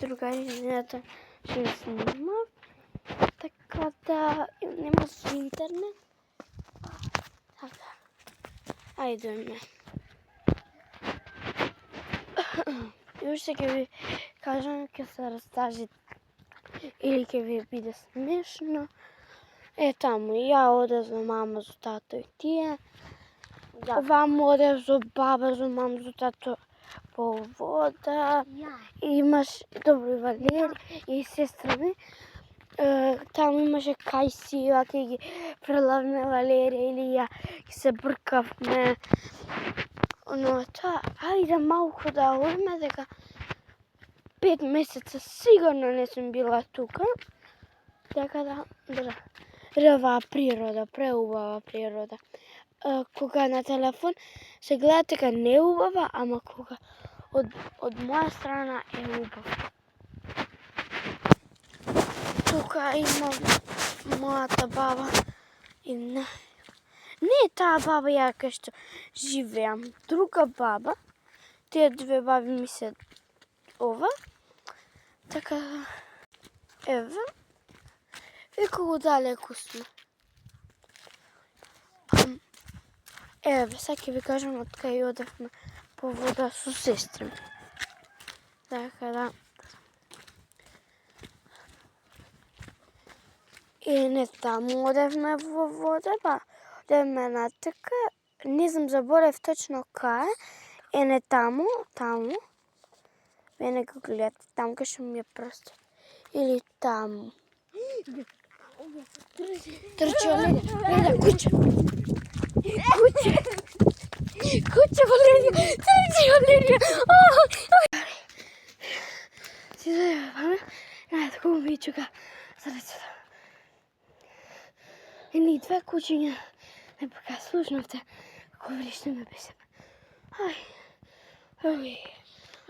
другарината што ја снима. Така да нема со интернет. Така. Ајде. И уште ќе ви кажам, ќе се растажи или ќе ви биде смешно. Таму, ја одев за мама, за тато и тие. Ваму одев за баба, за мама, за тато по вода. Имаш добри Валери и сестра ми. Таму имаше кајси, вака ги прелавме Валерија или ја и се бркавме. Но тоа, ајде малку да одиме, дека 5 месеца сигурно не сум била тука. Така да, рва природа, преубава природа. Кога на телефон се гледа дека не е убава, ама кога од моја страна е убава. Тука имам мојата баба и не таа баба ја кај што живеам. Друга баба, тие две баби ми се ова. Така, еве. И колку далеку сме. Еве, сега ќе ви кажам од кај одевме по вода со сестри ми. Така да. И не таму одевме во вода, па одевме натака. Не знам, заборев точно кај. Не таму. Ве не го гледате, таму кај што ми е прстот. Или таму. Трчи, Валерија, куќе! Куќе, Валерија! Трчи, Валерија! Си зајава, паме? Најде, ми чука за лицето. Ни две кучиња не пока слушнавте како вриште ме бесеме. Ај,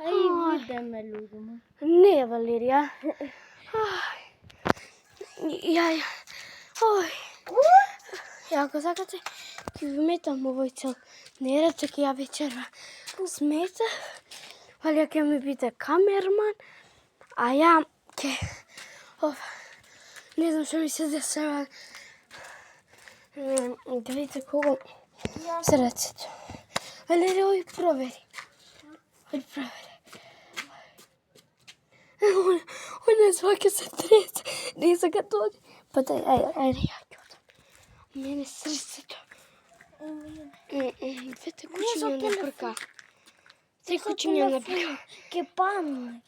видиме луѓе. Не, Валерија. Ја, ако сакате, ќе ви метам овој цел неред, ќе ја вечерва смета. Валија ќе ми биде камерман, а ја ќе... Не знам што ми се десава. Да видите колку срцето. Валерија, ој провери. Она свака се тресе. Не сака да оди. Па дај, ајде, ја ќе одам. Мене срцето. Двете кучиња на брка. Три кучиња на брка. Ке падне.